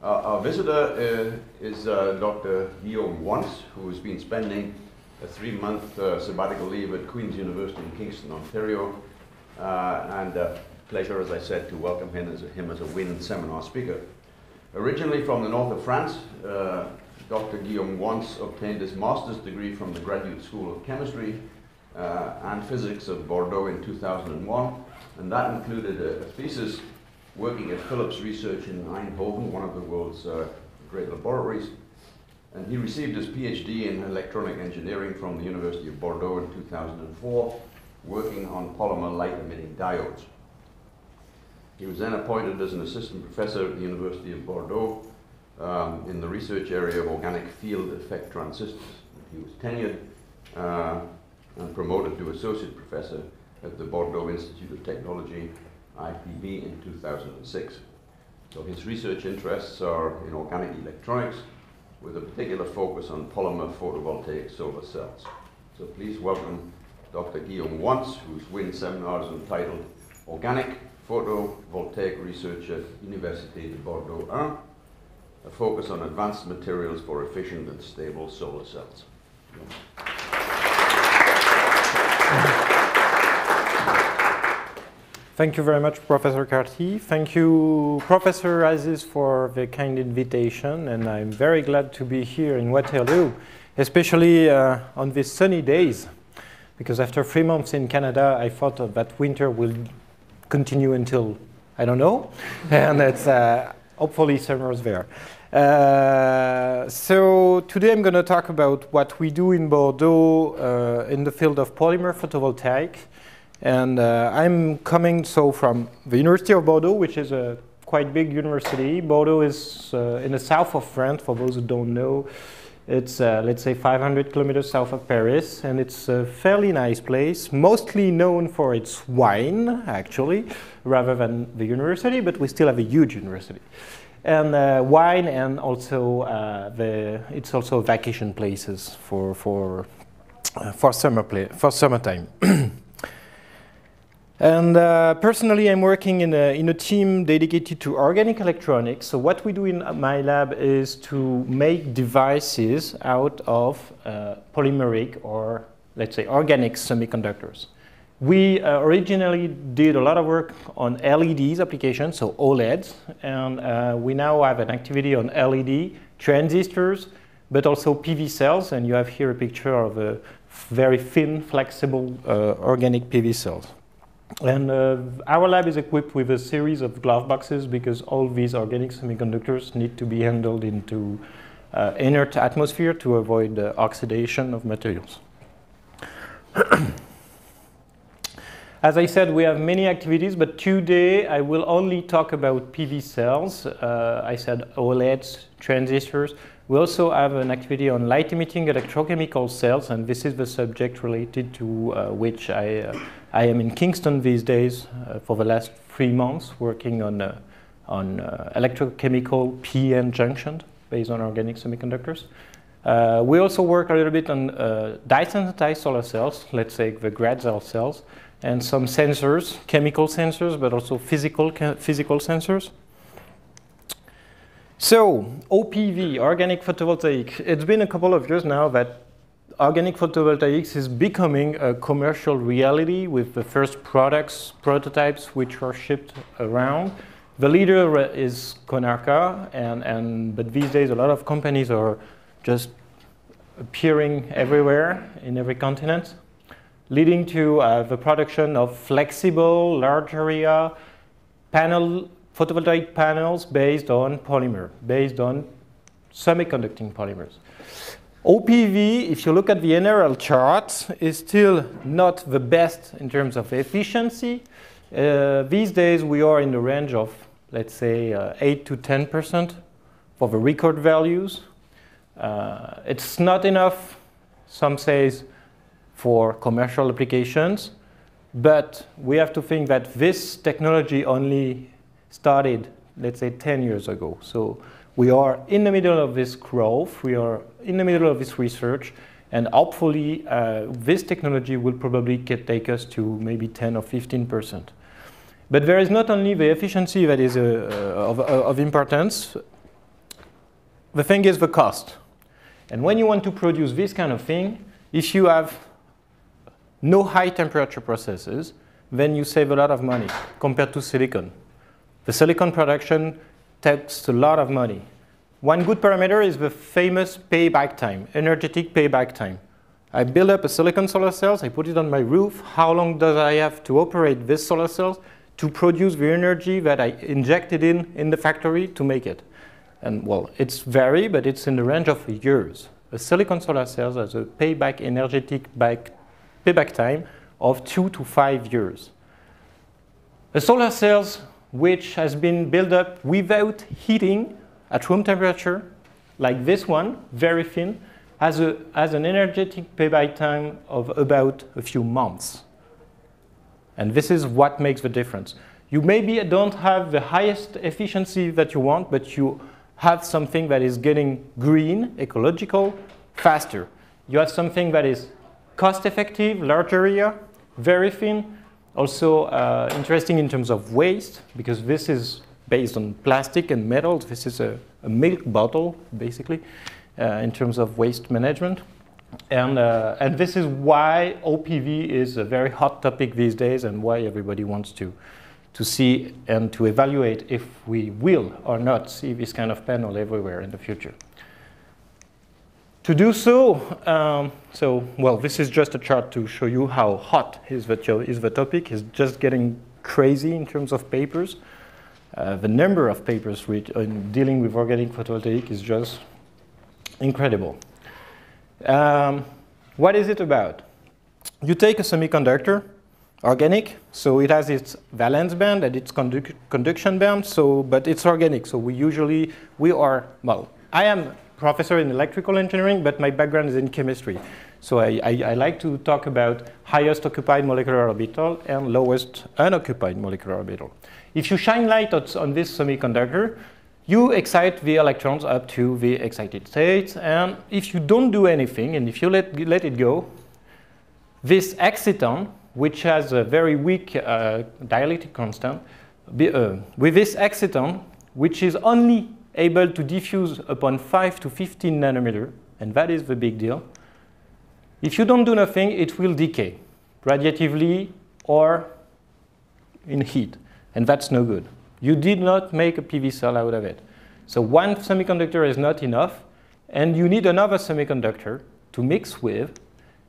Our visitor is Dr. Guillaume Wantz, who has been spending a 3-month sabbatical leave at Queen's University in Kingston, Ontario, and pleasure, as I said, to welcome him as a WIN seminar speaker. Originally from the north of France, Dr. Guillaume Wantz obtained his master's degree from the Graduate School of Chemistry and Physics of Bordeaux in 2001, and that included a thesis working at Philips Research in Eindhoven, one of the world's great laboratories. And he received his PhD in electronic engineering from the University of Bordeaux in 2004, working on polymer light-emitting diodes. He was then appointed as an assistant professor at the University of Bordeaux in the research area of organic field effect transistors. He was tenured and promoted to associate professor at the Bordeaux Institute of Technology, OPV, in 2006. So his research interests are in organic electronics, with a particular focus on polymer photovoltaic solar cells. So please welcome Dr. Guillaume Wantz, whose WIN seminar is entitled Organic Photovoltaic Research at Université de Bordeaux 1, a focus on advanced materials for efficient and stable solar cells. Thank you very much, Professor Carty. Thank you, Professor Aziz, for the kind invitation, and I'm very glad to be here in Waterloo, especially on these sunny days, because after 3 months in Canada, I thought that winter will continue until, I don't know, and it's hopefully summer's there. So today I'm going to talk about what we do in Bordeaux in the field of polymer photovoltaic. And I'm coming from the University of Bordeaux, which is a quite big university. Bordeaux is in the south of France, for those who don't know. It's, let's say, 500 kilometers south of Paris, and it's a fairly nice place, mostly known for its wine, actually, rather than the university, but we still have a huge university. And wine, and also it's also vacation places for summertime. And personally, I'm working in a team dedicated to organic electronics. So what we do in my lab is to make devices out of polymeric, or let's say organic semiconductors. We originally did a lot of work on LEDs applications, so OLEDs, and we now have an activity on LED transistors, but also PV cells, and you have here a picture of a very thin, flexible organic PV cells. And our lab is equipped with a series of glove boxes because all these organic semiconductors need to be handled into inert atmosphere to avoid the oxidation of materials. As I said, we have many activities, but today I will only talk about PV cells. I said OLEDs, transistors. We also have an activity on light-emitting electrochemical cells, and this is the subject related to which I am in Kingston these days for the last 3 months, working on electrochemical PN junctions based on organic semiconductors. We also work a little bit on dye-sensitized solar cells, let's say the Gratzel cells, and some sensors, chemical sensors, but also physical sensors. So, OPV, organic photovoltaic. It's been a couple of years now that organic photovoltaics is becoming a commercial reality with the first prototypes which are shipped around. The leader is Konarka, but these days a lot of companies are just appearing everywhere in every continent, leading to the production of flexible, large area photovoltaic panels based on polymer, based on semiconducting polymers. OPV, if you look at the NRL chart, is still not the best in terms of efficiency. These days we are in the range of, let's say, 8 to 10% for the record values. It's not enough, some say, for commercial applications, but we have to think that this technology only started, let's say, 10 years ago. So we are in the middle of this growth, we are in the middle of this research, and hopefully this technology will probably take us to maybe 10 or 15%. But there is not only the efficiency that is of importance. the thing is the cost. And when you want to produce this kind of thing, if you have no high temperature processes, then you save a lot of money compared to silicon. The silicon production takes a lot of money. One good parameter is the famous payback time, energetic payback time. I build up a silicon solar cells, I put it on my roof. How long does I have to operate this solar cells to produce the energy that I injected in the factory to make it? And well, it's vary, but it's in the range of years. A silicon solar cells has a payback payback time of 2 to 5 years. A solar cells which has been built up without heating at room temperature, like this one, very thin, has an energetic payback time of about a few months. And this is what makes the difference. You maybe don't have the highest efficiency that you want, but you have something that is getting green, ecological, faster. You have something that is cost-effective, large area, very thin, also interesting in terms of waste, because this is based on plastic and metals. This is a milk bottle, basically, in terms of waste management. And this is why OPV is a very hot topic these days and why everybody wants to see and to evaluate if we will or not see this kind of panel everywhere in the future. To do so, well, this is just a chart to show you how hot is the topic. It's just getting crazy in terms of papers. The number of papers dealing with organic photovoltaic is just incredible. What is it about? You take a semiconductor, organic, so it has its valence band and its conduction band, but it's organic. So I am professor in electrical engineering, but my background is in chemistry. So I like to talk about highest occupied molecular orbital and lowest unoccupied molecular orbital. If you shine light on this semiconductor, you excite the electrons up to the excited states, and if you don't do anything, and if you let it go, this exciton, which has a very weak dielectric constant, with this exciton, which is only able to diffuse upon 5 to 15 nanometer, and that is the big deal. If you don't do nothing, it will decay, radiatively or in heat, and that's no good. You did not make a PV cell out of it. So one semiconductor is not enough, and you need another semiconductor to mix with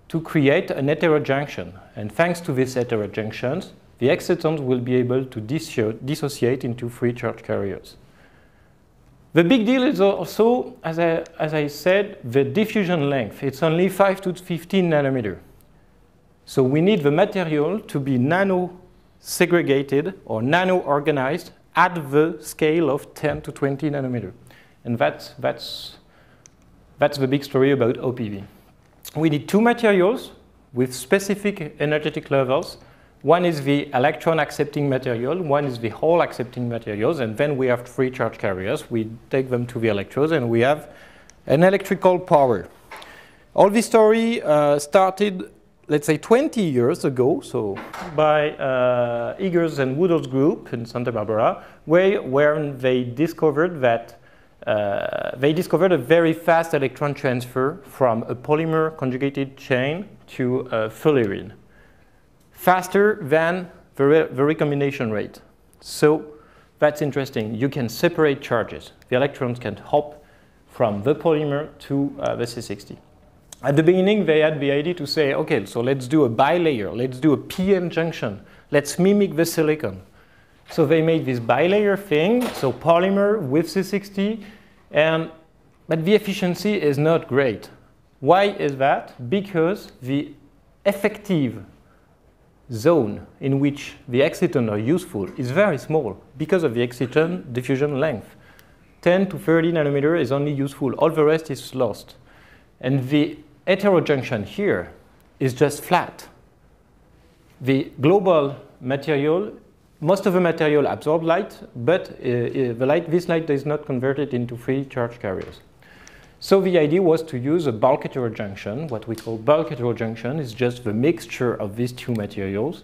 to create an heterojunction. And thanks to these heterojunctions, the excitons will be able to dissociate into free charge carriers. The big deal is also, as I said, the diffusion length. It's only 5 to 15 nanometer. So we need the material to be nano-segregated or nano-organized at the scale of 10 to 20 nanometer. And that's the big story about OPV. We need two materials with specific energetic levels. One is the electron-accepting material, one is the hole-accepting materials, and then we have free charge carriers. We take them to the electrodes, and we have an electrical power. All this story started, let's say, 20 years ago, so by Eggers and Woodall's group in Santa Barbara, where they discovered that a very fast electron transfer from a polymer conjugated chain to fullerene, faster than the recombination rate. So that's interesting. You can separate charges. The electrons can hop from the polymer to the C60. At the beginning, they had the idea to say, okay, so let's do a bilayer. Let's do a PM junction. Let's mimic the silicon. So they made this bilayer thing, so polymer with C60, but the efficiency is not great. Why is that? Because the effective zone in which the excitons are useful is very small because of the exciton diffusion length. 10 to 30 nanometer is only useful. All the rest is lost. And the heterojunction here is just flat. The global material, most of the material absorbs light, but this light is not converted into free charge carriers. So the idea was to use a bulk heterojunction. What we call bulk heterojunction is just the mixture of these two materials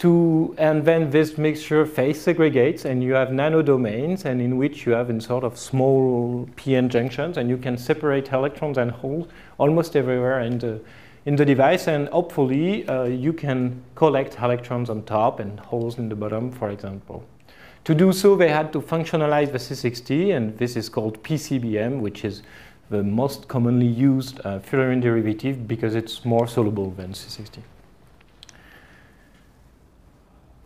and then this mixture phase segregates, and you have nanodomains, and in which you have in sort of small p-n junctions, and you can separate electrons and holes almost everywhere in the device, and hopefully you can collect electrons on top and holes in the bottom, for example. To do so, they had to functionalize the C60, and this is called PCBM, which is the most commonly used fullerene derivative because it's more soluble than C60.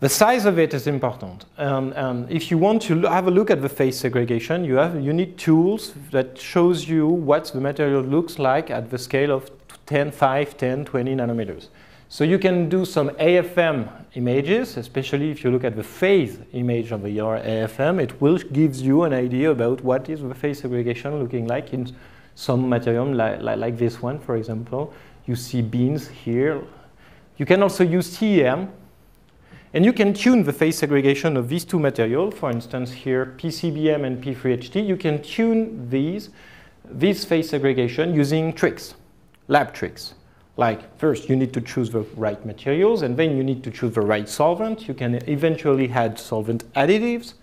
The size of it is important, and if you want to have a look at the phase segregation, you need tools that shows you what the material looks like at the scale of 5, 10, 20 nanometers. So you can do some AFM images, especially if you look at the phase image of your AFM, it will give you an idea about what is the phase segregation looking like in some material like this one, for example. You see beams here. You can also use TEM. And you can tune the phase segregation of these two materials. For instance, here, PCBM and P3HT. You can tune these phase segregation using tricks, lab tricks. Like, first, you need to choose the right materials, and then you need to choose the right solvent. You can eventually add solvent additives.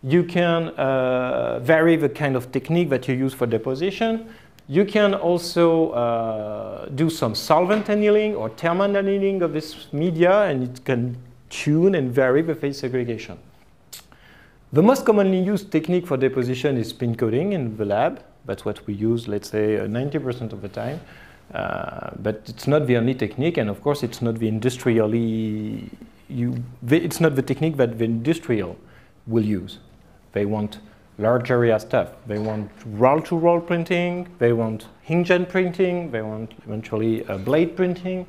You can vary the kind of technique that you use for deposition. You can also do some solvent annealing or thermal annealing of this media, and it can tune and vary the phase segregation. The most commonly used technique for deposition is spin coating in the lab. That's what we use, let's say, 90% of the time. But it's not the only technique, and of course, it's not the it's not the technique that the industrial will use. They want large area stuff. They want roll-to-roll printing. They want inkjet printing. They want eventually blade printing.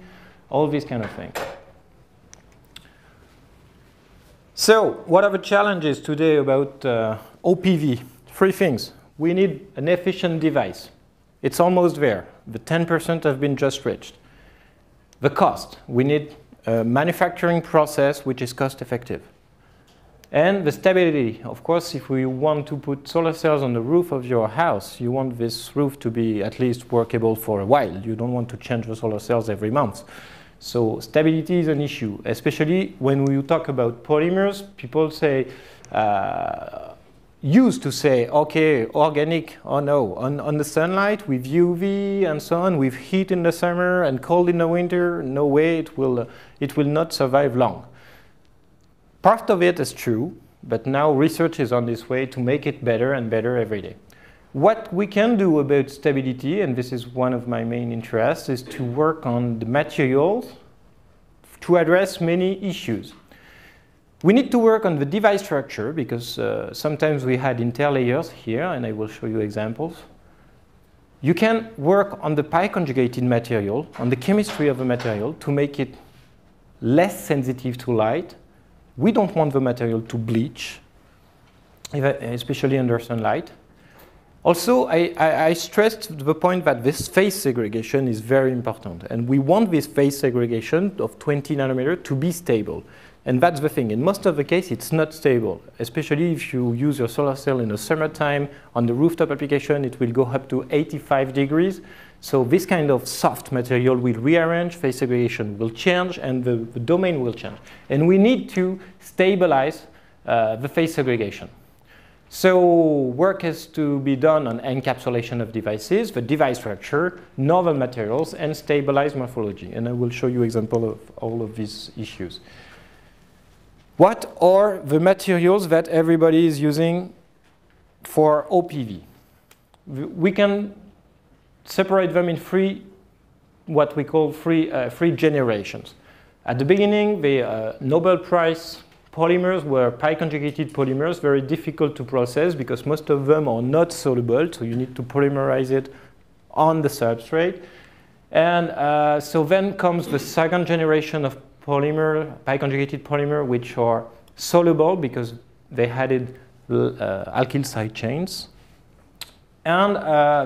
All these kind of things. So, what are the challenges today about OPV? 3 things. We need an efficient device. It's almost there. The 10% have been just reached. The cost. We need a manufacturing process which is cost effective. And the stability. Of course, if we want to put solar cells on the roof of your house, you want this roof to be at least workable for a while. You don't want to change the solar cells every month. So stability is an issue, especially when we talk about polymers. People say, used to say, okay, organic, oh no, on the sunlight with UV and so on, with heat in the summer and cold in the winter, no way, it will not survive long. Part of it is true, but now research is on this way to make it better and better every day. What we can do about stability, and this is one of my main interests, is to work on the materials to address many issues. We need to work on the device structure because sometimes we had interlayers here, and I will show you examples. You can work on the pi conjugated material, on the chemistry of the material to make it less sensitive to light. We don't want the material to bleach, especially under sunlight. Also, I stressed the point that this phase segregation is very important, and we want this phase segregation of 20 nanometers to be stable. And that's the thing. In most of the case, it's not stable, especially if you use your solar cell in the summertime. On the rooftop application, it will go up to 85 degrees. So this kind of soft material will rearrange, phase segregation will change, and the domain will change. And we need to stabilize the phase segregation. So work has to be done on encapsulation of devices, the device structure, novel materials, and stabilized morphology. And I will show you examples of all of these issues. What are the materials that everybody is using for OPV? We can separate them in what we call three generations. At the beginning, the Nobel Prize polymers were pi-conjugated polymers, very difficult to process because most of them are not soluble, so you need to polymerize it on the substrate. And so then comes the second generation of polymer, pi-conjugated polymer, which are soluble because they added alkyl side chains. And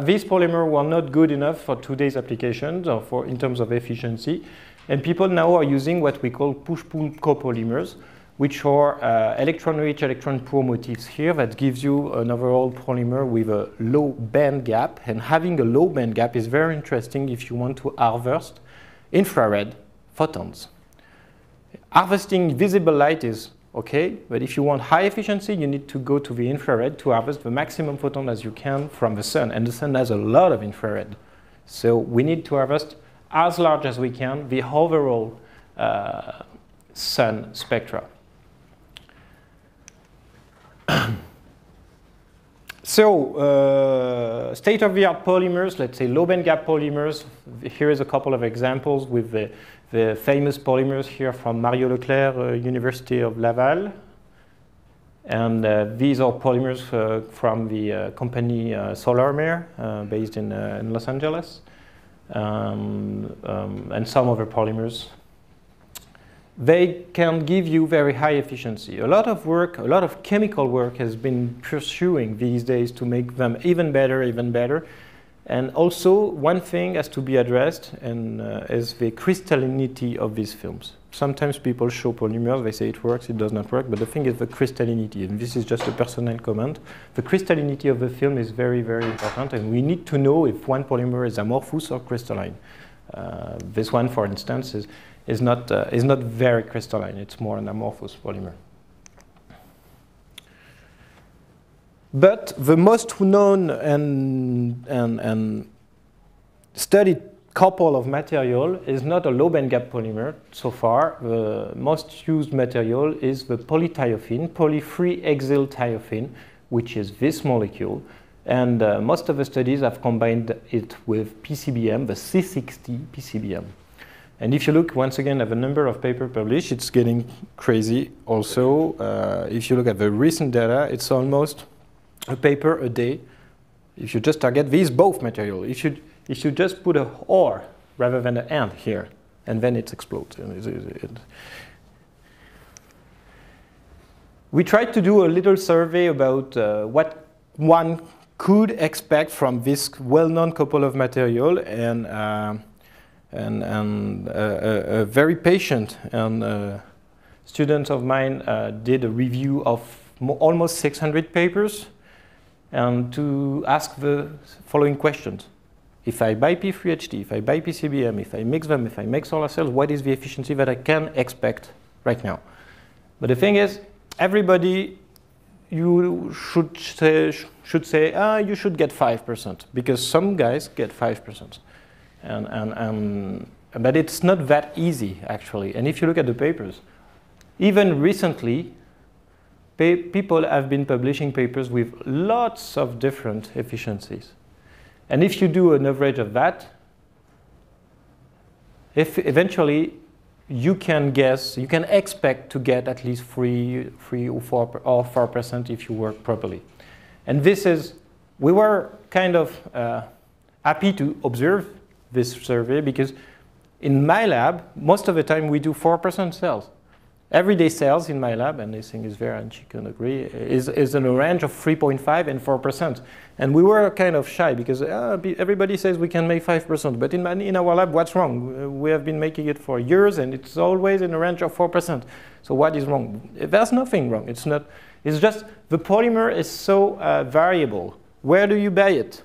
these polymers were not good enough for today's applications or in terms of efficiency. And people now are using what we call push-pull copolymers, which are electron-rich, electron-poor motifs here that gives you an overall polymer with a low band gap. And having a low band gap is very interesting if you want to harvest infrared photons. Harvesting visible light is okay, but if you want high efficiency, you need to go to the infrared to harvest the maximum photon as you can from the sun, and the sun has a lot of infrared. So we need to harvest as large as we can the overall sun spectra. So, state-of-the-art polymers, let's say low band gap polymers. Here is a couple of examples with the famous polymers here from Mario Leclerc, University of Laval. And these are polymers from the company Solvent, based in Los Angeles, and some other polymers. They can give you very high efficiency. A lot of work, a lot of chemical work has been pursuing these days to make them even better, even better. And also, one thing has to be addressed, and is the crystallinity of these films. Sometimes people show polymers, they say it works, it does not work, but the thing is the crystallinity, and this is just a personal comment. The crystallinity of the film is very, very important, and we need to know if one polymer is amorphous or crystalline. This one, for instance, is not very crystalline. It's more an amorphous polymer. But the most known and studied couple of material is not a low band gap polymer so far. The most used material is the polythiophene, poly-3-exyl-thiophene, which is this molecule. And most of the studies have combined it with PCBM, the C60 PCBM. And if you look once again at the number of papers published, it's getting crazy also. If you look at the recent data, it's almost a paper a day. If you just target these both material, you should just put a or rather than an and here, and then it explodes. We tried to do a little survey about what one could expect from this well-known couple of material, and a very patient and student of mine did a review of almost 600 papers, and to ask the following questions. If I buy P3HT, if I buy PCBM, if I mix them, if I make solar cells, what is the efficiency that I can expect right now? But the thing is, everybody you should say you should get 5%, because some guys get 5%. But it's not that easy, actually. And if you look at the papers, even recently, people have been publishing papers with lots of different efficiencies. And if you do an average of that, eventually you can guess, you can expect to get at least 3 or 4% if you work properly. And this is, we were kind of happy to observe this survey, because in my lab, most of the time we do 4% cells. Everyday cells in my lab, and I think is Vera and she can agree, is in a range of 3.5 and 4%. And we were kind of shy because everybody says we can make 5%, but in our lab, what's wrong? We have been making it for years and it's always in a range of 4%. So what is wrong? There's nothing wrong. It's not, it's just the polymer is so variable. Where do you buy it?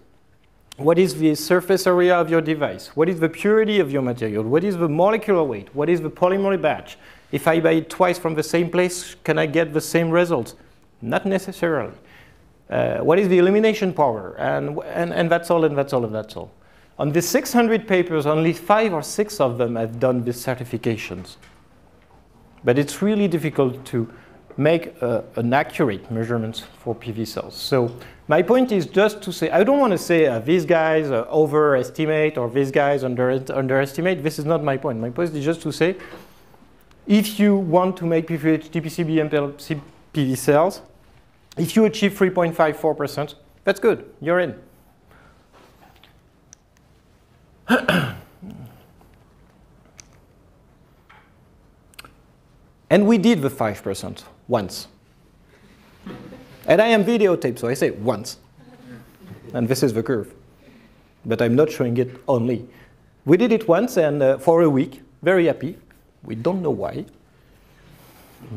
What is the surface area of your device? What is the purity of your material? What is the molecular weight? What is the polymer batch? If I buy it twice from the same place, can I get the same results? Not necessarily. What is the illumination power? And that's all, and that's all, and that's all. On the 600 papers, only 5 or 6 of them have done these certifications. But it's really difficult to make an accurate measurements for PV cells. So my point is just to say, I don't want to say these guys overestimate or these guys underestimate. This is not my point. My point is just to say, if you want to make P3HT, PCBM, PV cells, if you achieve 3.54%, that's good, you're in. And we did the 5% once. And I am videotaped, so I say once. And this is the curve. But I'm not showing it only. We did it once, and for a week, very happy. We don't know why.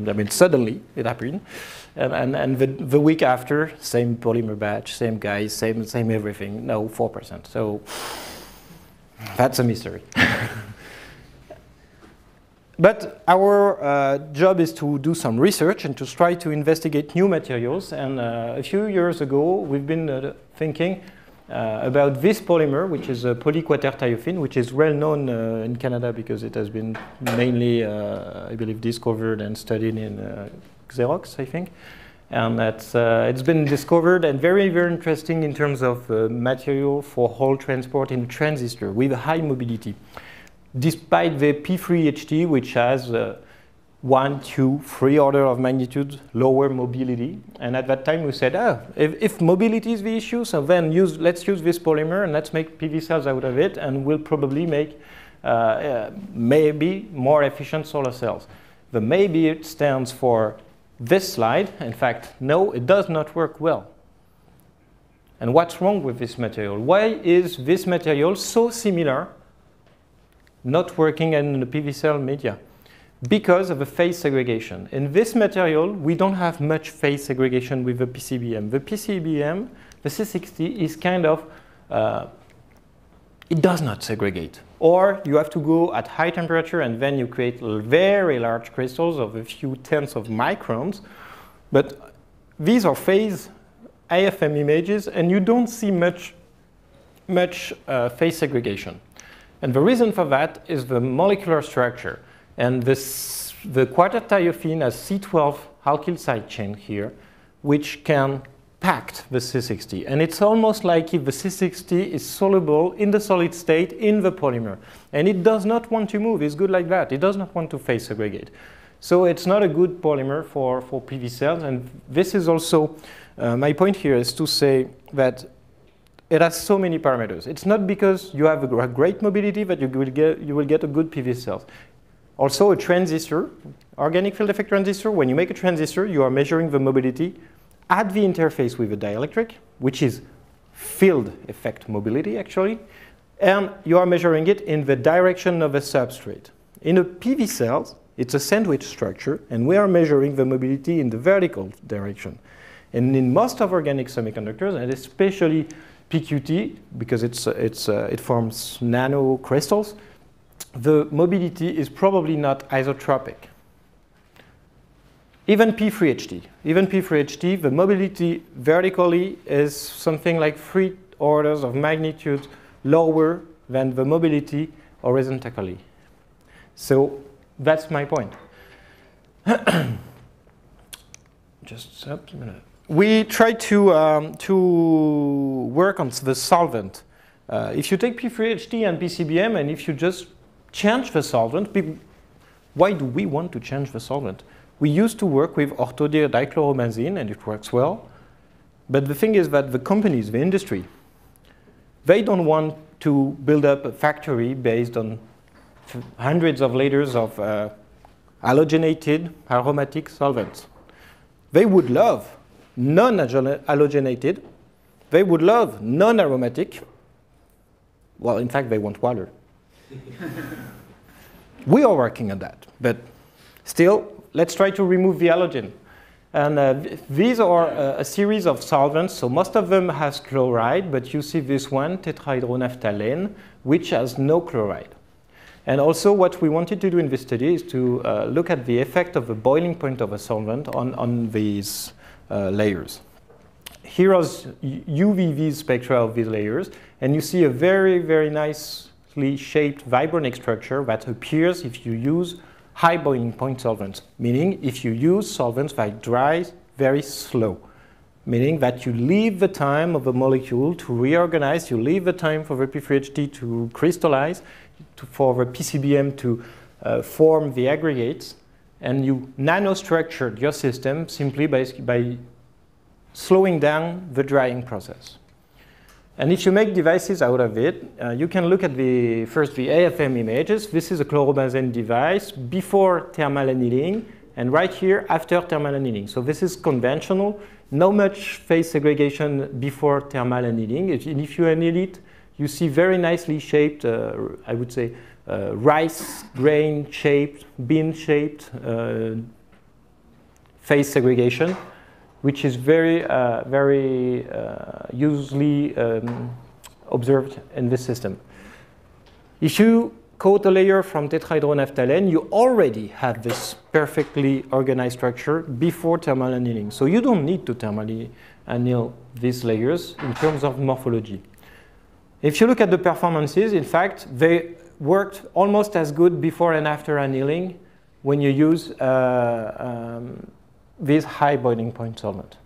I mean, suddenly it happened. And the week after, same polymer batch, same guys, same everything. No, 4%. So that's a mystery. But our job is to do some research and to try to investigate new materials. And a few years ago, we've been thinking about this polymer, which is a polyquatertiophene, which is well known in Canada because it has been mainly, I believe, discovered and studied in Xerox, I think. And it's been discovered and very, very interesting in terms of material for whole transport in transistor with high mobility. Despite the P3HT, which has 1, 2, 3 order of magnitude lower mobility. And at that time we said, if mobility is the issue, so then let's use this polymer and let's make PV cells out of it, and we'll probably make maybe more efficient solar cells. The maybe it stands for this slide. In fact, no, it does not work well. And what's wrong with this material? Why is this material so similar not working in the PV cell media? Because of a phase segregation. In this material, we don't have much phase segregation with the PCBM. The PCBM, the C60, is kind of, it does not segregate. Or you have to go at high temperature and then you create very large crystals of a few tenths of microns. But these are phase AFM images and you don't see much phase segregation. And the reason for that is the molecular structure. And the quatertiophene has C12 alkyl side chain here, which can pact the C60. And it's almost like if the C60 is soluble in the solid state in the polymer. And it does not want to move. It's good like that. It does not want to phase segregate. So it's not a good polymer for PV cells. And this is also, my point here is to say that it has so many parameters. It's not because you have a great mobility that you will get a good PV cells. Also a transistor, organic field effect transistor, when you make a transistor, you are measuring the mobility at the interface with the dielectric, which is field effect mobility actually, and you are measuring it in the direction of a substrate. In a PV cells, it's a sandwich structure, and we are measuring the mobility in the vertical direction. And in most of organic semiconductors, and especially PQT, because it forms nano crystals, the mobility is probably not isotropic. Even P3HT, the mobility vertically is something like 3 orders of magnitude lower than the mobility horizontally. So that's my point. Just a minute. We try to work on the solvent. If you take P3HT and PCBM and if you just change the solvent, why do we want to change the solvent? We used to work with orthodichlorobenzene and it works well. But the thing is that the companies, the industry, they don't want to build up a factory based on hundreds of liters of halogenated aromatic solvents. They would love non-halogenated. They would love non-aromatic. Well, in fact, they want water. We are working on that, but still, let's try to remove the halogen. And these are a series of solvents, so most of them has chloride, but you see this one, tetrahydronaphthalene, which has no chloride. And also what we wanted to do in this study is to look at the effect of the boiling point of a solvent on these layers. Here are UVV spectra of these layers, and you see a very, very nicely shaped vibronic structure that appears if you use high boiling point solvents, meaning if you use solvents that dry very slow, meaning that you leave the time of the molecule to reorganize, you leave the time for the P3HT to crystallize, for the PCBM to form the aggregates, and you nanostructured your system simply by slowing down the drying process. And if you make devices out of it, you can look at first the AFM images. This is a chlorobenzene device before thermal annealing, and right here after thermal annealing. So this is conventional, no much phase segregation before thermal annealing. And if you anneal it, you see very nicely shaped, I would say, rice grain shaped, bean shaped phase segregation, which is very usually observed in this system. If you coat a layer from tetrahydronaphthalene, you already have this perfectly organized structure before thermal annealing. So you don't need to thermally anneal these layers in terms of morphology. If you look at the performances, in fact, they worked almost as good before and after annealing when you use this high boiling point solvent.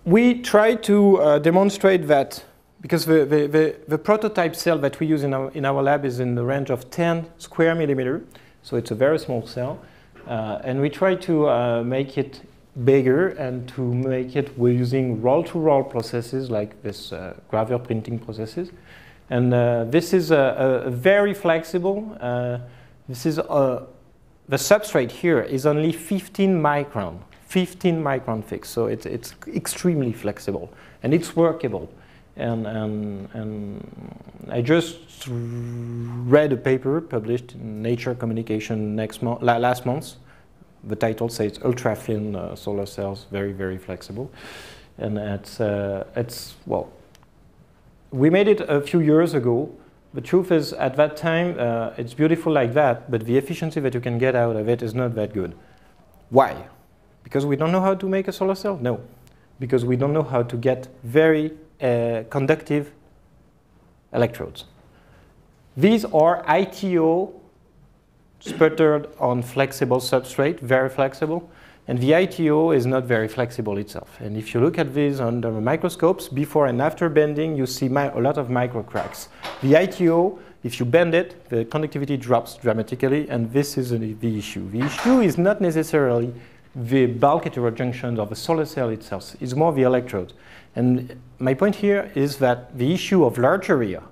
We try to demonstrate that, because the prototype cell that we use in our lab is in the range of 10 square millimeter, so it's a very small cell, and we try to make it bigger and to make it, we're using roll-to-roll processes like this gravure printing processes. And this is a very flexible, this is the substrate here is only 15 micron thick, so it's extremely flexible and it's workable. And I just read a paper published in Nature Communication last month. The title says ultra thin solar cells, very, very flexible. And it's well, we made it a few years ago. The truth is, at that time, it's beautiful like that, but the efficiency that you can get out of it is not that good. Why? Because we don't know how to make a solar cell? No. Because we don't know how to get very conductive electrodes. These are ITO sputtered on flexible substrate, very flexible, and the ITO is not very flexible itself. And if you look at these under the microscopes, before and after bending, you see a lot of micro cracks. The ITO, if you bend it, the conductivity drops dramatically, and this is the issue. The issue is not necessarily the bulk heterojunctions of the solar cell itself, it's more the electrode. And my point here is that the issue of large area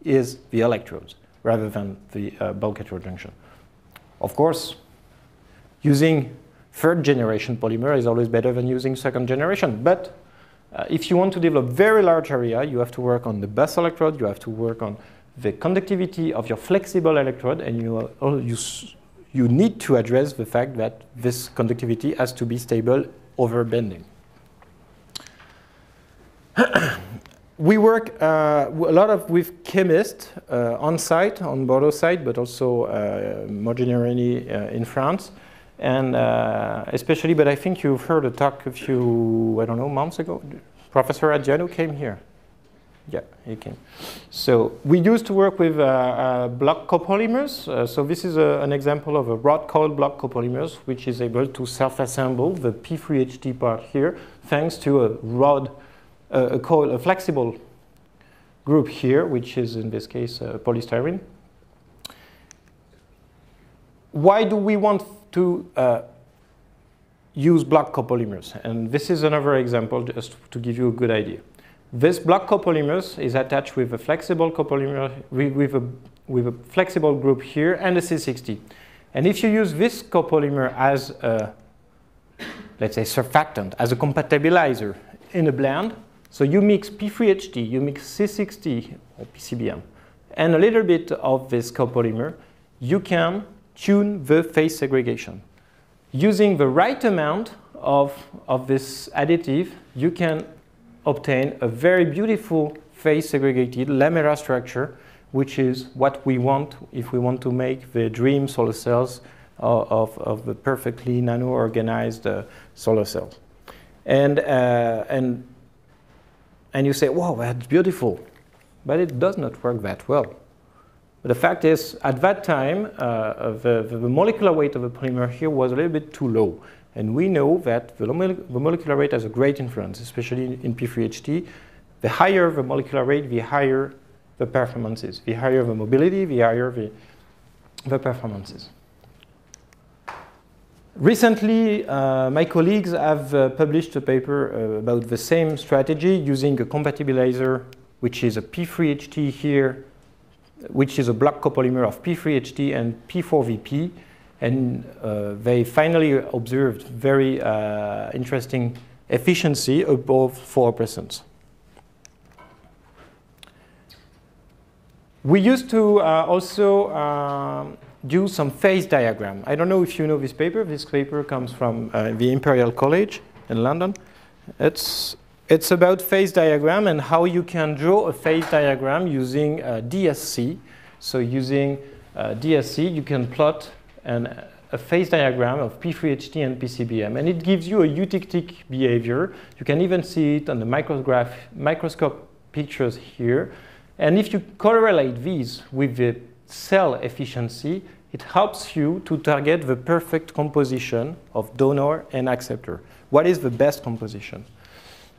is the electrodes rather than the bulk heterojunction. Of course, using third generation polymer is always better than using second generation, but if you want to develop very large area, you have to work on the bus electrode, you have to work on the conductivity of your flexible electrode, and you need to address the fact that this conductivity has to be stable over bending. We work a lot with chemists on site, on Bordeaux site, but also more generally in France. And especially, but I think you've heard a talk a few, I don't know, months ago. Professor Adjano came here. Yeah, he came. So we used to work with block copolymers. So this is an example of a rod coil block copolymers, which is able to self-assemble the P3HT part here, thanks to a rod, a flexible group here, which is in this case polystyrene. Why do we want to use block copolymers? And this is another example just to give you a good idea. This block copolymers is attached with a flexible copolymer, with a flexible group here and a C60. And if you use this copolymer as a, let's say, surfactant, as a compatibilizer in a blend, so you mix P3HT, you mix C60 or PCBM, and a little bit of this copolymer, you can tune the phase segregation. Using the right amount of this additive, you can obtain a very beautiful phase segregated lamella structure, which is what we want if we want to make the dream solar cells of the perfectly nano-organized solar cells. And you say, wow, that's beautiful, but it does not work that well. But the fact is, at that time, the molecular weight of the polymer here was a little bit too low. And we know that the molecular weight has a great influence, especially in P3HT. The higher the molecular weight, the higher the performances. The higher the mobility, the higher the performances. Recently, my colleagues have published a paper about the same strategy using a compatibilizer, which is a P3HT here, which is a block copolymer of P3HT and P4VP. And they finally observed very interesting efficiency above 4%. We used to also do some phase diagram. I don't know if you know this paper. This paper comes from the Imperial College in London. It's it's about phase diagram and how you can draw a phase diagram using DSC. So using DSC, you can plot a phase diagram of P3HT and PCBM, and it gives you a eutectic behavior. You can even see it on the microscope pictures here. And if you correlate these with the cell efficiency, it helps you to target the perfect composition of donor and acceptor. What is the best composition?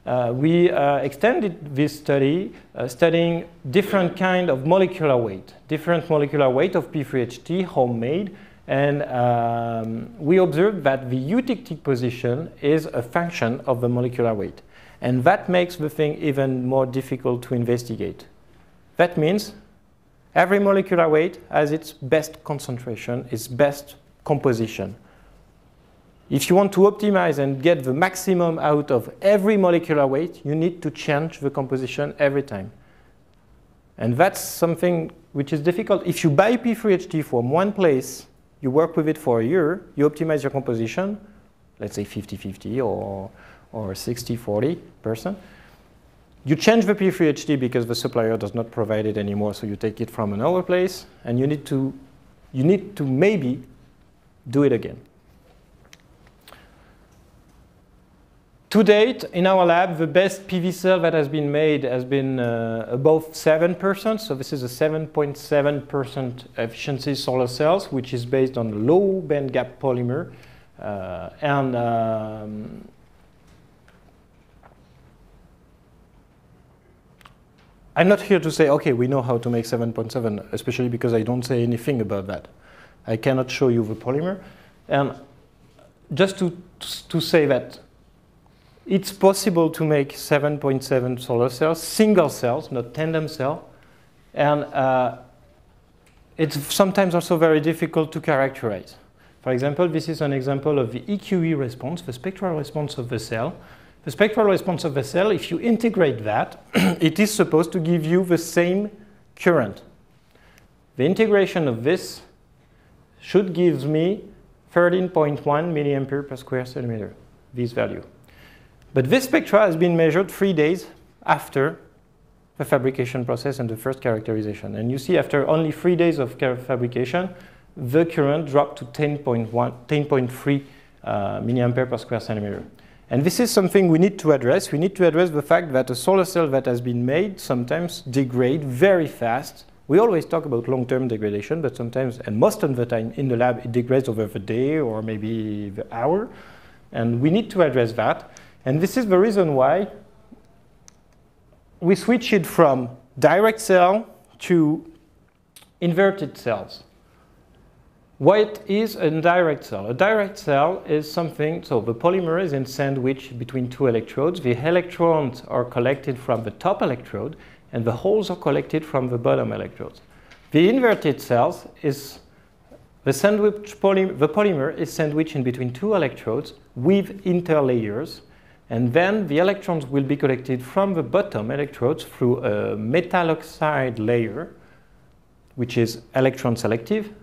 We extended this study studying different kind of molecular weight of P3HT homemade, and we observed that the eutectic position is a function of the molecular weight, and that makes the thing even more difficult to investigate. That means every molecular weight has its best concentration, its best composition. If you want to optimize and get the maximum out of every molecular weight, you need to change the composition every time. And that's something which is difficult. If you buy P3HT from one place, you work with it for a year, you optimize your composition, let's say 50-50 or 60-40%. You change the P3HT because the supplier does not provide it anymore, so you take it from another place, and you need to maybe do it again. To date, in our lab, the best PV cell that has been made has been above 7%. So this is a 7.7% efficiency solar cells, which is based on low band gap polymer. I'm not here to say, okay, we know how to make 7.7, especially because I don't say anything about that. I cannot show you the polymer. And just to say that it's possible to make 7.7 solar cells, single cells, not tandem cell. And it's sometimes also very difficult to characterize. For example, this is an example of the EQE response, the spectral response of the cell. The spectral response of the cell, if you integrate that, it is supposed to give you the same current. The integration of this should give me 13.1 milliampere per square centimeter, this value. But this spectra has been measured 3 days after the fabrication process and the first characterization. And you see after only 3 days of fabrication, the current dropped to 10.3 milliampere per square centimeter. And this is something we need to address. We need to address the fact that a solar cell that has been made sometimes degrades very fast. We always talk about long-term degradation, but sometimes, and most of the time in the lab, it degrades over the day or maybe the hour. And we need to address that. And this is the reason why we switch it from direct cell to inverted cells. What is a direct cell? A direct cell is something, so the polymer is in sandwich between two electrodes. The electrons are collected from the top electrode, and the holes are collected from the bottom electrodes. The inverted cells is the polymer is sandwiched in between two electrodes with interlayers, and then the electrons will be collected from the bottom electrodes through a metal oxide layer, which is electron selective,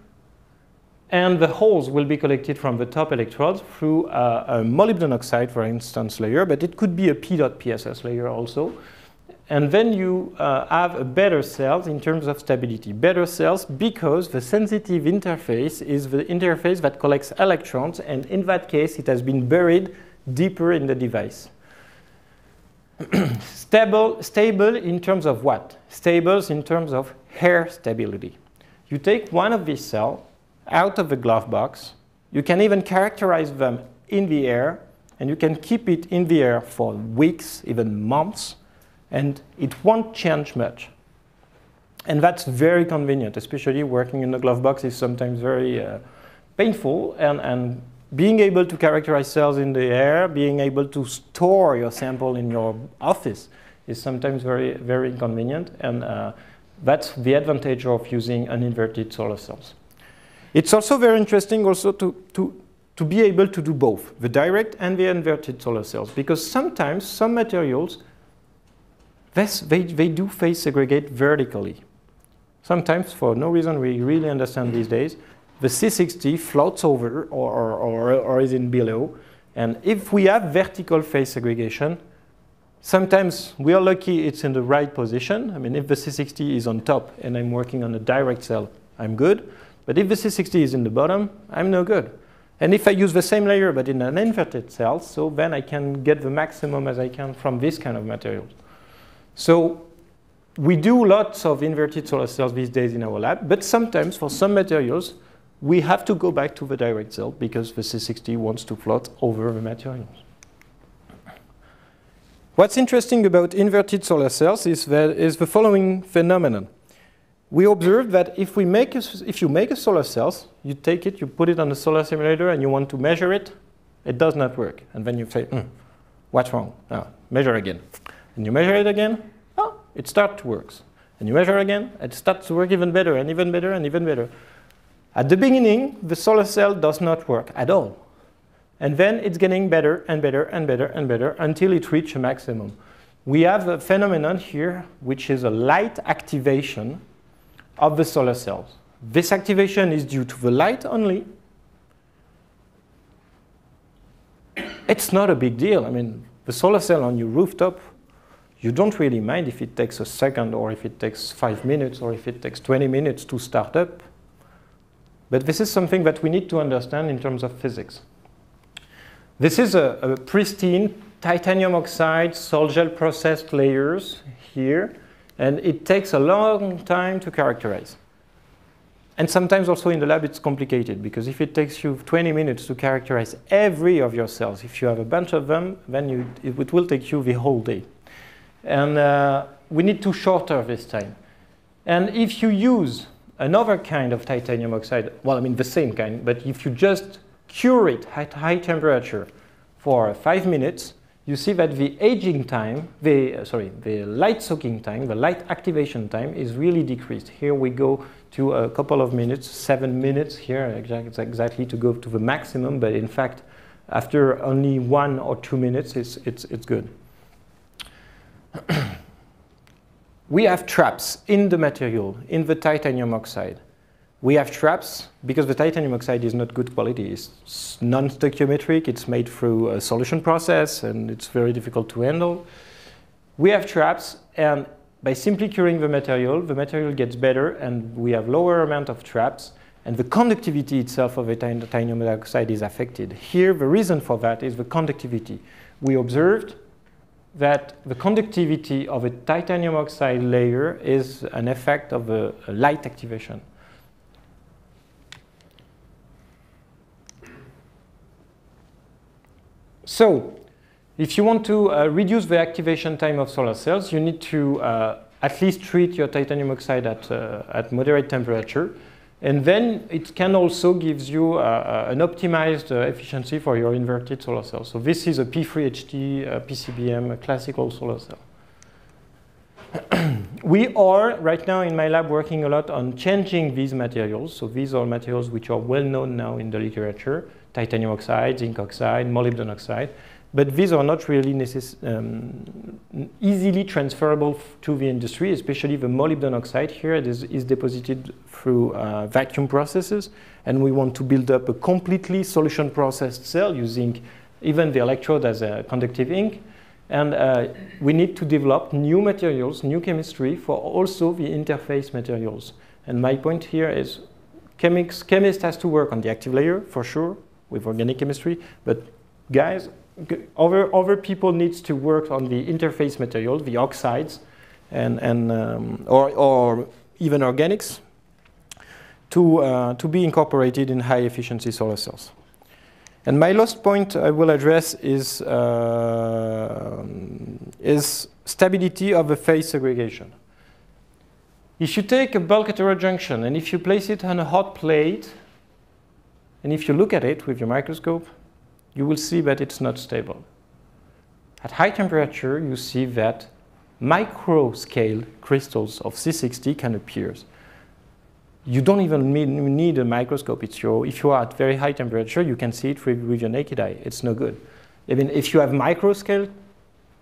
and the holes will be collected from the top electrodes through a molybdenum oxide, for instance, layer, but it could be a P.PSS layer also. And then you have a better cells in terms of stability. Better cells because the sensitive interface is the interface that collects electrons, and in that case it has been buried deeper in the device. Stable in terms of what? Stable in terms of hair stability. You take one of these cells out of the glove box, you can even characterize them in the air, and you can keep it in the air for weeks, even months, and it won't change much. And that's very convenient, especially working in the glove box is sometimes very painful, and being able to characterize cells in the air, being able to store your sample in your office is sometimes very, very inconvenient, and that's the advantage of using uninverted solar cells. It's also very interesting also to be able to do both, the direct and the inverted solar cells, because sometimes some materials, they do phase segregate vertically. Sometimes, for no reason we really understand these days, the C60 floats over or is in below, and if we have vertical phase segregation, Sometimes we are lucky it's in the right position. I mean, if the C60 is on top and I'm working on a direct cell, I'm good. But if the C60 is in the bottom, I'm no good. And if I use the same layer but in an inverted cell, so then I can get the maximum as I can from this kind of materials. So we do lots of inverted solar cells these days in our lab, but sometimes for some materials, we have to go back to the direct cell because the C60 wants to float over the materials. What's interesting about inverted solar cells is the following phenomenon. We observed that if you make a solar cell, you take it, you put it on a solar simulator, and you want to measure it, it does not work. And then you say, what's wrong? Measure again. And you measure it again, it starts to work. And you measure again, it starts to work even better, and even better, and even better. At the beginning, the solar cell does not work at all. And then it's getting better and better and better and better until it reaches a maximum. We have a phenomenon here, which is a light activation of the solar cells. This activation is due to the light only. It's not a big deal. I mean, the solar cell on your rooftop, you don't really mind if it takes a second or if it takes 5 minutes or if it takes 20 minutes to start up. But this is something that we need to understand in terms of physics. This is a pristine titanium oxide sol gel processed layers here, and it takes a long time to characterize. And sometimes also in the lab it's complicated, because if it takes you 20 minutes to characterize every of your cells, if you have a bunch of them, then it will take you the whole day. And we need to shorter this time. And if you use another kind of titanium oxide, well, I mean the same kind, but if you just cure it at high temperature for 5 minutes, you see that the aging time, the light soaking time, the light activation time is really decreased. Here we go to a couple of minutes, 7 minutes here exactly to go to the maximum, but in fact, after only 1 or 2 minutes, it's good. We have traps in the material, in the titanium oxide. We have traps because the titanium oxide is not good quality. It's non-stoichiometric, it's made through a solution process, and it's very difficult to handle. We have traps, and by simply curing the material gets better, and we have lower amount of traps, and the conductivity itself of the titanium oxide is affected. Here, the reason for that is the conductivity. We observed that the conductivity of a titanium oxide layer is an effect of a light activation. So, if you want to reduce the activation time of solar cells, you need to at least treat your titanium oxide at moderate temperature. And then it can also give you an optimized efficiency for your inverted solar cell. So this is a P3HT PCBM, a classical solar cell. We are, right now in my lab, working a lot on changing these materials. So these are materials which are well known now in the literature. Titanium oxide, zinc oxide, molybdenum oxide. But these are not really easily transferable to the industry, especially the molybdenum oxide here is deposited through vacuum processes. And we want to build up a completely solution processed cell using even the electrode as a conductive ink. And we need to develop new materials, new chemistry for also the interface materials. And my point here is chemist has to work on the active layer, for sure, with organic chemistry. But guys, other people needs to work on the interface materials, the oxides, or even organics, to be incorporated in high efficiency solar cells. And my last point I will address is stability of the phase segregation. If you take a bulk heterojunction and if you place it on a hot plate, and if you look at it with your microscope, you will see that it's not stable. At high temperature, you see that micro-scale crystals of C60 can appear. You don't even need a microscope. If you are at very high temperature, you can see it with your naked eye. It's no good. Even if you have micro-scale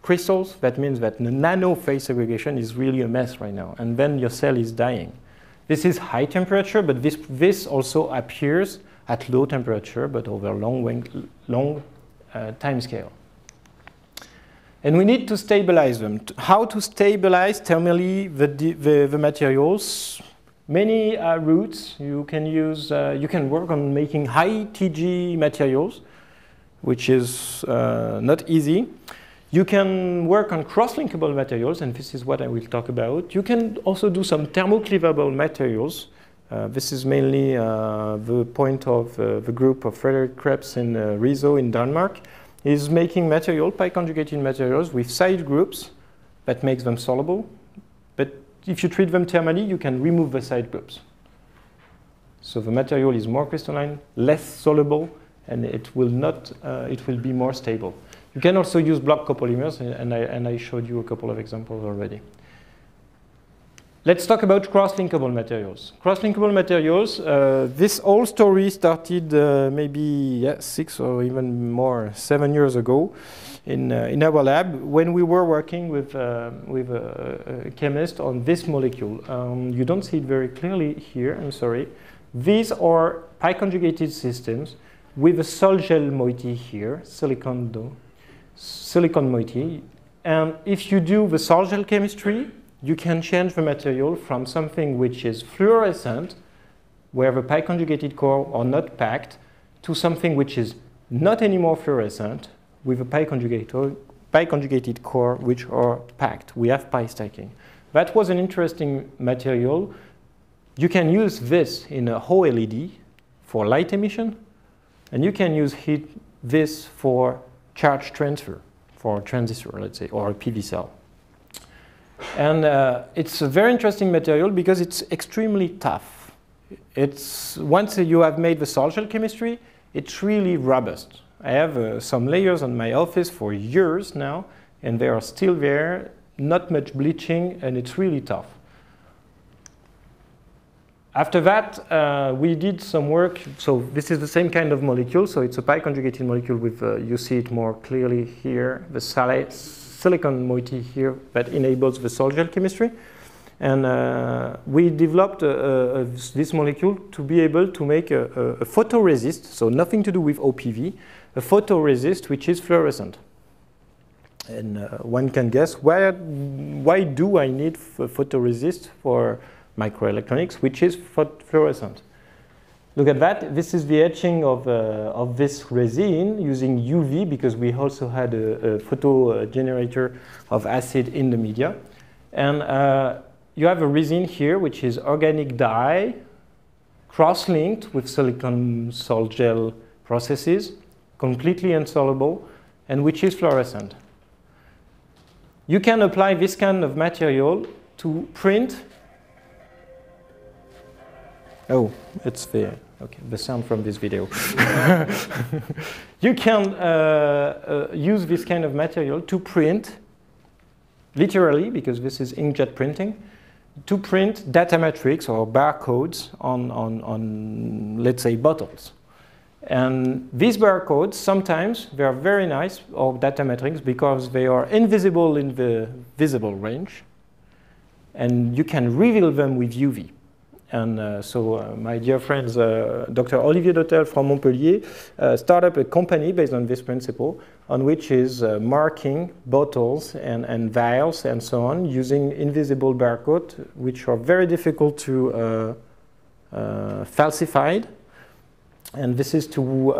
crystals, that means that the nano phase segregation is really a mess right now, and then your cell is dying. This is high temperature, but this also appears at low temperature, but over long time scale. And we need to stabilize them. How to stabilize thermally the materials? Many routes. You can use. You can work on making high TG materials, which is not easy. You can work on cross-linkable materials, and this is what I will talk about. You can also do some thermocleavable materials. This is mainly the point of the group of Frederick Krebs in Riso in Denmark. Is making material, pi-conjugated materials with side groups that makes them soluble. But if you treat them thermally, you can remove the side groups. So the material is more crystalline, less soluble, and it will not. It will be more stable. You can also use block copolymers, and I showed you a couple of examples already. Let's talk about cross-linkable materials. Cross-linkable materials, this whole story started maybe 6 or even more, 7 years ago in our lab when we were working with a chemist on this molecule. You don't see it very clearly here, I'm sorry. These are pi-conjugated systems with a sol-gel moiety here, silicon moiety. And if you do the sol-gel chemistry, you can change the material from something which is fluorescent, where the pi-conjugated core are not packed, to something which is not anymore fluorescent, with a pi-conjugated core which are packed. We have pi stacking. That was an interesting material. You can use this in a OLED for light emission, and you can use this for charge transfer, for a transistor, let's say, or a PV cell. And it's a very interesting material because it's extremely tough. Once you have made the sol-gel chemistry, it's really robust. I have some layers on my office for years now, and they are still there, not much bleaching, and it's really tough. After that, we did some work. So this is the same kind of molecule. So it's a pi-conjugated molecule with, you see it more clearly here, the silicon moiety here that enables the sol-gel chemistry. And we developed this molecule to be able to make a photoresist, so nothing to do with OPV, a photoresist which is fluorescent. And one can guess, why do I need a photoresist for microelectronics, which is fluorescent? Look at that. This is the etching of this resin using UV, because we also had a photo generator of acid in the media. And you have a resin here, which is organic dye, cross-linked with silicon sol gel processes, completely insoluble, and which is fluorescent. You can apply this kind of material to print. Oh, it's the sound from this video. You can use this kind of material to print, literally, because this is inkjet printing, to print data matrix or barcodes on, let's say, bottles. And these barcodes, sometimes they are very nice, or data matrix, because they are invisible in the visible range, and you can reveal them with UV. And so my dear friends, Dr. Olivier Dotel from Montpellier started up a company based on this principle, on which is marking bottles and vials and so on using invisible barcode, which are very difficult to falsify. And this is to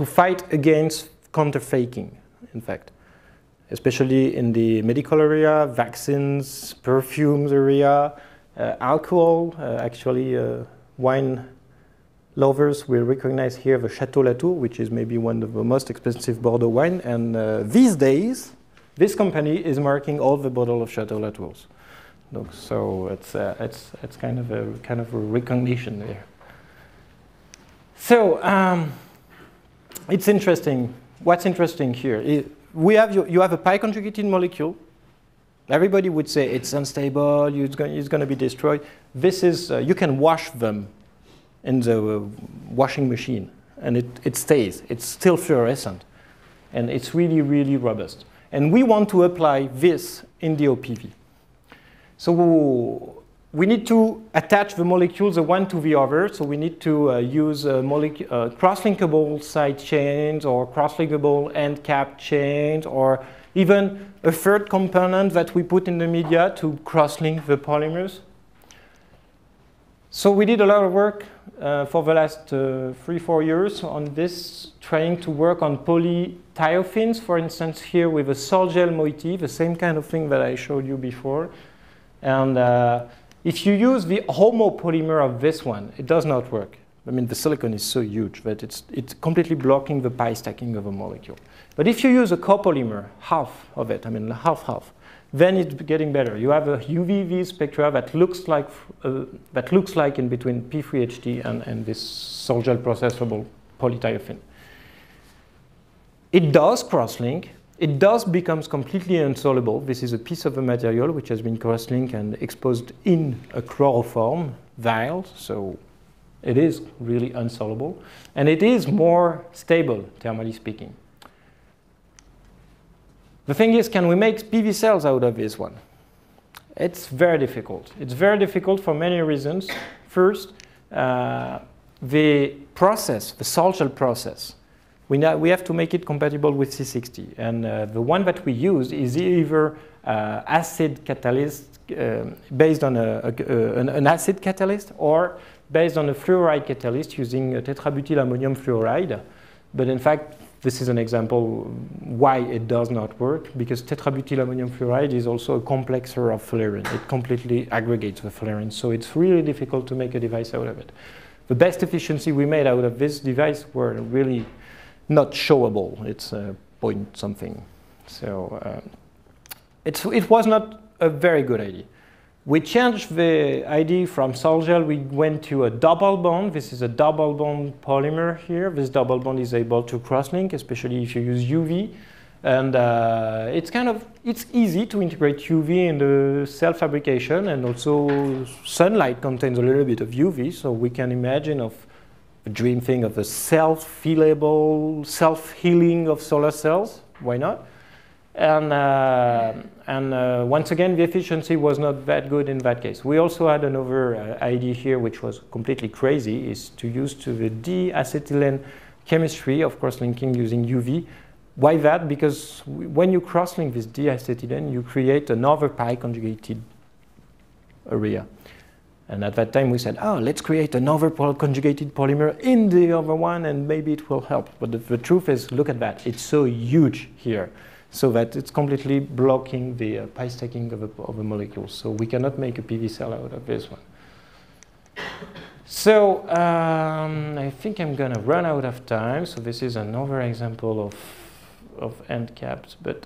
fight against counterfaking, in fact. Especially in the medical area, vaccines, perfumes area, alcohol. Actually, wine lovers will recognize here the Chateau Latour, which is maybe one of the most expensive Bordeaux wine. And these days, this company is marking all the bottles of Chateau Latours. So it's kind of a recognition there. So it's interesting. What's interesting here? You have a pi-conjugated molecule. Everybody would say it's unstable, it's going to be destroyed. This is, you can wash them in the washing machine, and it stays. It's still fluorescent, and it's really, really robust. And we want to apply this in the OPV. So we need to attach the molecules the one to the other, so we need to use cross-linkable side chains or cross-linkable end cap chains, or even a third component that we put in the media to cross-link the polymers. So we did a lot of work for the last 3-4 years on this, trying to work on polythiophins, for instance, here with a sol-gel moiety, the same kind of thing that I showed you before. And if you use the homopolymer of this one, it does not work. I mean, the silicon is so huge that it's completely blocking the pi stacking of a molecule. But if you use a copolymer, half of it, I mean half-half, then it's getting better. You have a UV spectra that looks like in between P3HT and this sol-gel processable polythiophene. It does cross-link. It does becomes completely insoluble. This is a piece of the material which has been cross-linked and exposed in a chloroform vial, so it is really insoluble. And it is more stable, thermally speaking. The thing is, can we make PV cells out of this one? It's very difficult. It's very difficult for many reasons. First, the process, the sol-gel process, we have to make it compatible with C60. And the one that we use is either acid catalyst based on an acid catalyst, or based on a fluoride catalyst using tetrabutyl ammonium fluoride. But in fact, this is an example why it does not work, because tetrabutyl ammonium fluoride is also a complexer of fullerene. It completely aggregates the fullerene, so it's really difficult to make a device out of it. The best efficiency we made out of this device were really not showable. It's point something. So it was not a very good idea. We changed the idea from sol-gel. We went to a double bond. This is a double bond polymer here. This double bond is able to cross-link, especially if you use UV. And it's easy to integrate UV in the cell fabrication, and also sunlight contains a little bit of UV, so we can imagine of the dream thing of the self-healable, self-healing of solar cells. Why not? And once again, the efficiency was not that good in that case. We also had another idea here, which was completely crazy, is to use the diacetylene chemistry of cross-linking using UV. Why that? Because when you cross-link this diacetylene, you create another pi conjugated area. And at that time, we said, oh, let's create another conjugated polymer in the other one, and maybe it will help. But the truth is, look at that. It's so huge here, so that it's completely blocking the pi stacking of a molecule. So we cannot make a PV cell out of this one. So I think I'm going to run out of time. So this is another example of end caps, but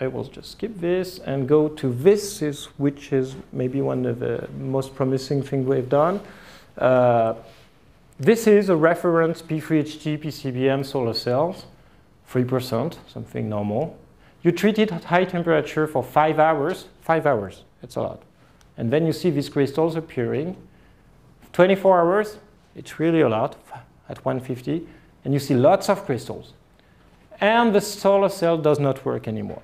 I will just skip this and go to this, which is maybe one of the most promising things we've done. This is a reference P3HT PCBM solar cells, 3%, something normal. You treat it at high temperature for 5 hours. 5 hours, it's a lot. And then you see these crystals appearing. 24 hours, it's really a lot, at 150. And you see lots of crystals. And the solar cell does not work anymore.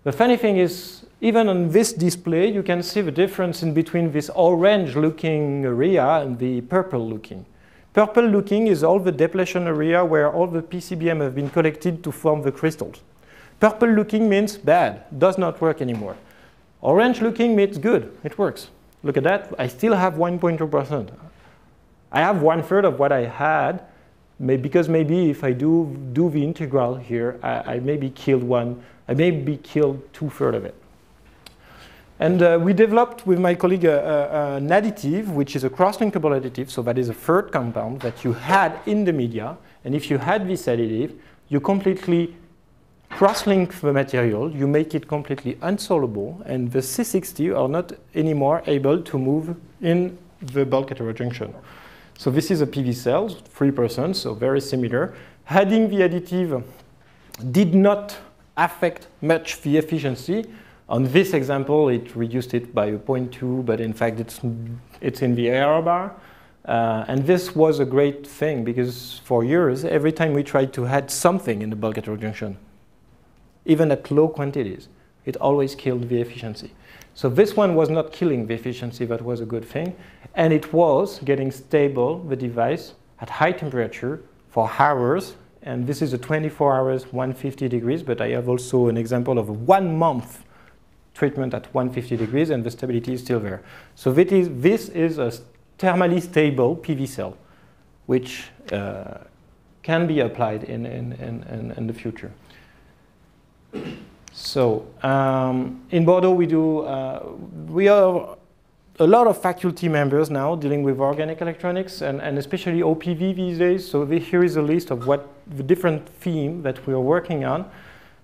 The funny thing is, even on this display, you can see the difference in between this orange-looking area and the purple-looking. Purple-looking is all the depletion area where all the PCBM have been collected to form the crystals. Purple-looking means bad, does not work anymore. Orange-looking means good, it works. Look at that, I still have 1.2%. I have 1/3 of what I had, because maybe if I do the integral here, I maybe killed I maybe killed 2/3 of it. And we developed with my colleague an additive, which is a cross-linkable additive. So that is a third compound that you had in the media. And if you had this additive, you completely cross-link the material. You make it completely insoluble. And the C60 are not anymore able to move in the bulk heterojunction. So this is a PV cell, 3%, so very similar. Adding the additive did not affect much the efficiency. On this example, it reduced it by 0.2, but in fact, it's in the error bar. And this was a great thing, because for years, every time we tried to add something in the bulk heterojunction, even at low quantities, it always killed the efficiency. So this one was not killing the efficiency, that was a good thing. And it was getting stable, the device, at high temperature for hours. And this is a 24 hours, 150 degrees, but I have also an example of a 1 month treatment at 150 degrees, and the stability is still there. So this is a thermally stable PV cell, which can be applied in the future. So in Bordeaux, we are a lot of faculty members now dealing with organic electronics and especially OPV these days. So here is a list of what the different themes that we are working on.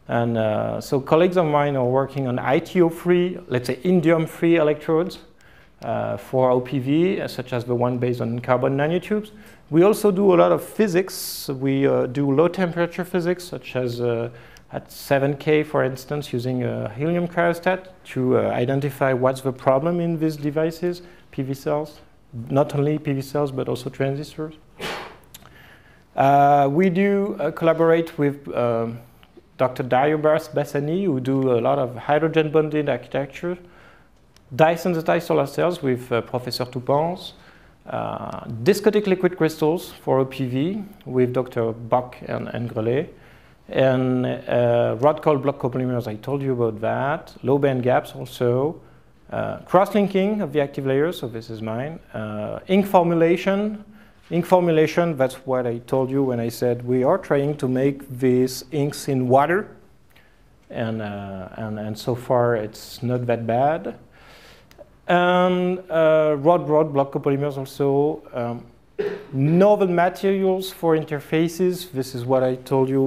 And so colleagues of mine are working on ITO-free, let's say indium-free electrodes for OPV, such as the one based on carbon nanotubes. We also do a lot of physics. We do low temperature physics, such as at 7K, for instance, using a helium cryostat to identify what's the problem in these devices, PV cells, not only PV cells, but also transistors. We do collaborate with Dr. Dario Bassani, who do a lot of hydrogen bonded architecture, dye-sensitized solar cells with Professor Toupans, discotic liquid crystals for OPV with Dr. Bach and Grelet, and rod-cold block copolymers, I told you about that, low band gaps also, cross-linking of the active layers, so this is mine, ink formulation. Ink formulation, that's what I told you when I said we are trying to make these inks in water, and so far it's not that bad. And rod block copolymers also. Novel materials for interfaces. This is what I told you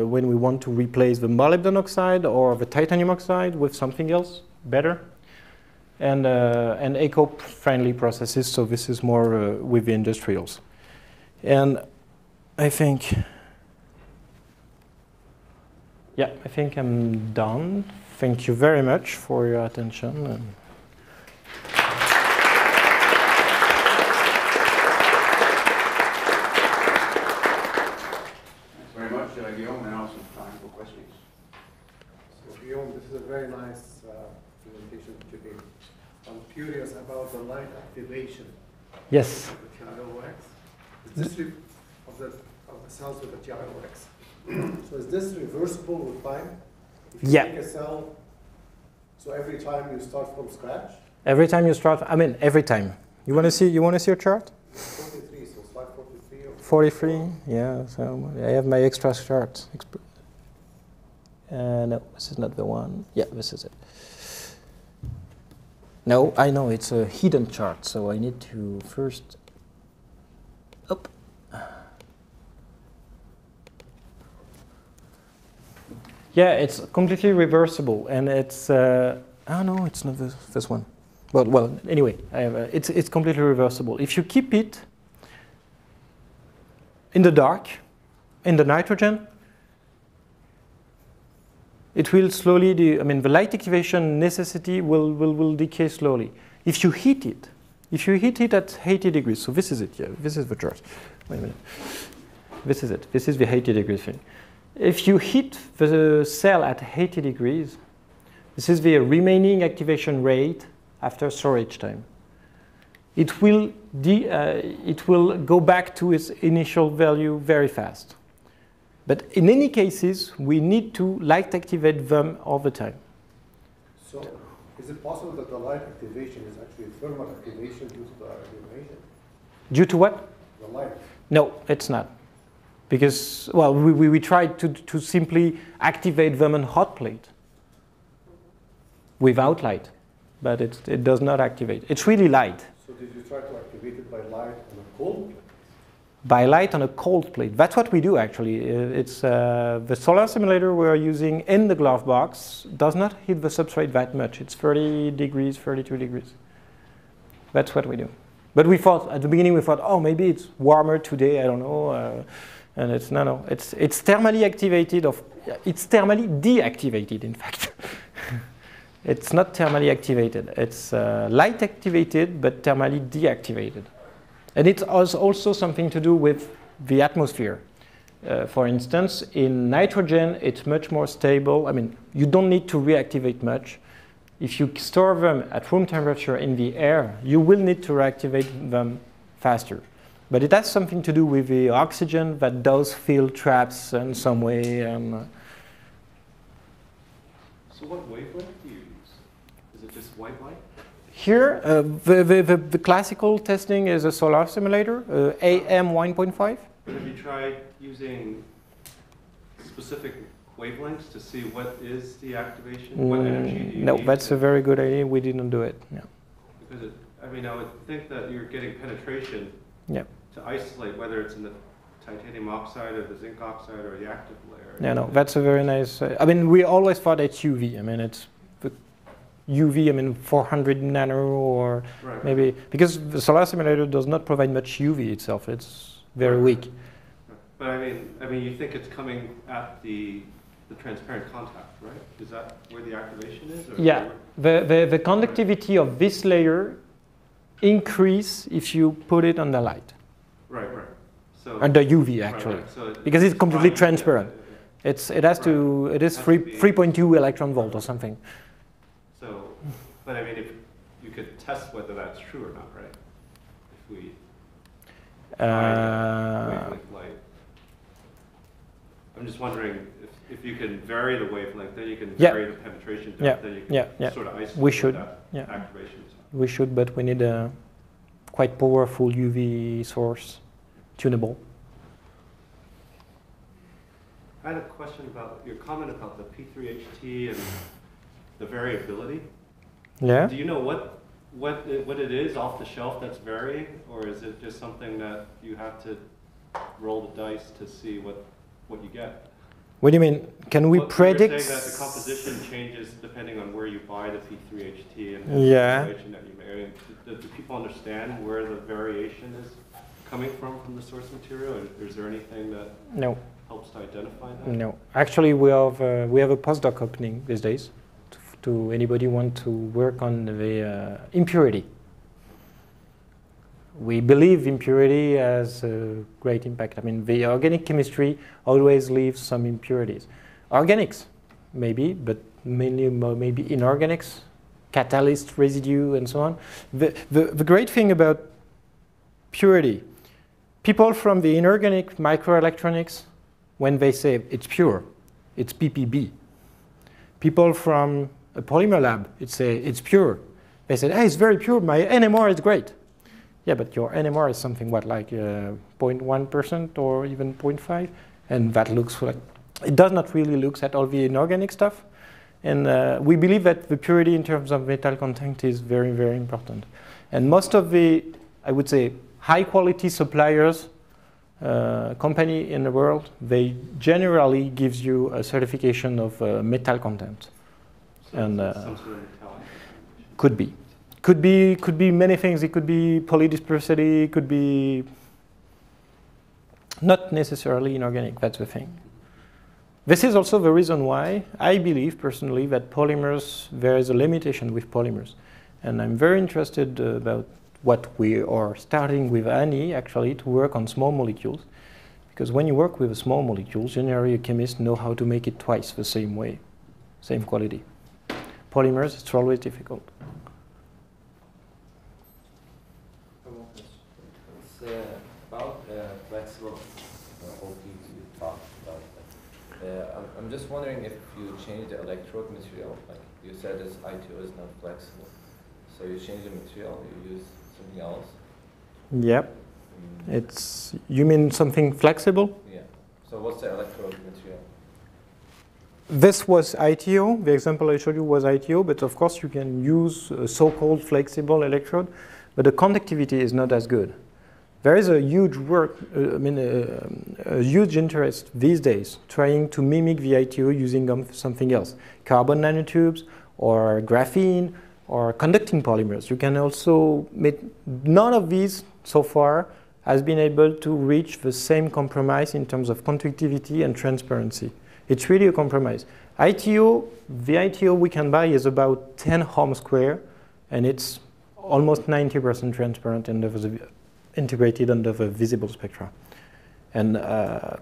when we want to replace the molybdenum oxide or the titanium oxide with something else better. And eco-friendly processes, so this is more with the industrials. And I think, yeah, I think I'm done. Thank you very much for your attention. Guillaume, and also time for questions. So Guillaume, this is a very nice presentation today. I'm curious about the light activation. Yes. Of the TiO(X). Is this of the cells with the TiO(X). So is this reversible with time? If you make a cell, so every time you start from scratch? Every time you start, I mean every time. You want to see a chart? 43, so slide 43 or 43, yeah, so I have my extra chart. No, this is not the one. Yeah, this is it. No, I know, it's a hidden chart, so I need to first, up. Yeah, it's completely reversible, and it's, oh no, it's not this one. Well, anyway, it's completely reversible. If you keep it in the dark, in the nitrogen, it will slowly, the light activation necessity will decay slowly. If you heat it at 80 degrees, so this is it, yeah, this is the chart. Wait a minute. This is it, this is the 80 degree thing. If you heat the cell at 80 degrees, this is the remaining activation rate after storage time. It will go back to its initial value very fast. But in any cases, we need to light activate them all the time. So is it possible that the light activation is actually thermal activation due to the radiation? Due to what? The light. No, it's not. Because, well, we tried to simply activate them on hot plate without light, but it does not activate. It's really light. So did you try to activate it by light on a cold plate? By light on a cold plate. That's what we do, actually. It's the solar simulator we're using in the glove box does not hit the substrate that much. It's 30 degrees, 32 degrees. That's what we do. But we thought, at the beginning, we thought, oh, maybe it's warmer today, I don't know. And it's, no, it's thermally activated, it's thermally deactivated, in fact. It's not thermally activated. It's light activated, but thermally deactivated. And it has also something to do with the atmosphere. For instance, in nitrogen, it's much more stable. I mean, you don't need to reactivate much. If you store them at room temperature in the air, you will need to reactivate them faster. But it has something to do with the oxygen that does fill traps in some way. So what wavelength do you use? Is it just white light? Here, the classical testing is a solar simulator, AM 1.5. But have you tried using specific wavelengths to see what is the activation? What energy do you No, need? that's a very good idea. We didn't do it. Yeah. Because I mean, I would think that you're getting penetration Yeah. to isolate whether it's in the titanium oxide or the zinc oxide or the active layer. Yeah, no, that's a very nice. I mean, we always thought it's UV. I mean, it's the UV. I mean, 400 nano or Right. maybe because the solar simulator does not provide much UV itself. It's very weak. But I mean, you think it's coming at the transparent contact, right? Is that where the activation is? Or Yeah, the conductivity of this layer increase if you put it on the light. Right. So Under UV actually, right. So because it's completely fine, transparent. yeah. It has to. It is Has to be- 3.2 electron volt or something. So, but I mean, if you could test whether that's true or not, right? If we wavelength light. I'm just wondering if you can vary the wavelength, then you can Yeah. vary the penetration depth, Yeah. then you can Yeah. sort of isolate We should. what that Yeah. activation is. We should, but we need a quite powerful UV source, tunable. I had a question about your comment about the P3HT and the variability. Yeah. Do you know what it is off the shelf that's varying, or is it just something that you have to roll the dice to see what you get? What do you mean? Can we Well, predict? You're saying that the composition changes depending on where you buy the P3HT and the Yeah. formulation that you make. I mean, do people understand where the variation is coming from the source material? Or is there anything that No, helps to identify that? no. Actually, we have a postdoc opening these days. To anybody want to work on the impurity. We believe impurity has a great impact. I mean, the organic chemistry always leaves some impurities. Organics, maybe, but mainly maybe inorganics, catalyst residue, and so on. The great thing about purity, people from the inorganic microelectronics, when they say it's pure, it's PPB. People from a polymer lab, it's pure. They said, hey, it's very pure, my NMR is great. Yeah, but your NMR is something, what, like 0.1% or even 0.5? And that looks like, it does not really look at all the inorganic stuff. And we believe that the purity in terms of metal content is very, very important. And most of the, I would say, high quality suppliers, company in the world, they generally gives you a certification of metal content. So And some sort of metallic. could be many things. It could be polydispersity. It could be not necessarily inorganic. That's the thing. This is also the reason why I believe personally that polymers, there is a limitation with polymers, and I'm very interested about what we are starting with Annie actually to work on small molecules, because when you work with a small molecule, generally a chemist know how to make it twice the same way, same quality. Polymers, it's always difficult. It's about flexible OPV you talked about. I'm just wondering if you change the electrode material, like you said this ITO is not flexible. So you change the material, you use something else? Yep. It's, you mean something flexible? Yeah. So what's the electrode material? This was ITO. The example I showed you was ITO, but of course you can use a so-called flexible electrode, but the conductivity is not as good. There is a huge work, a huge interest these days trying to mimic the ITO using something else, carbon nanotubes or graphene or conducting polymers. You can also make, none of these so far has been able to reach the same compromise in terms of conductivity and transparency. It's really a compromise. ITO, the ITO we can buy is about 10 ohm square, and it's almost 90% transparent and integrated under the visible spectra. And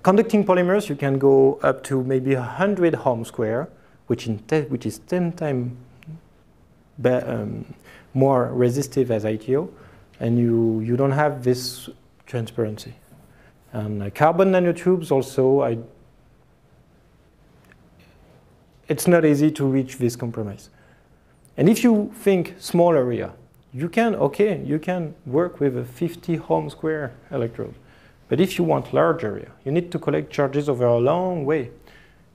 conducting polymers, you can go up to maybe 100 ohm square, which is 10 times more resistive as ITO, and you don't have this transparency. And carbon nanotubes also, it's not easy to reach this compromise. And if you think small area, you can work with a 50 ohm square electrode. But if you want large area, you need to collect charges over a long way.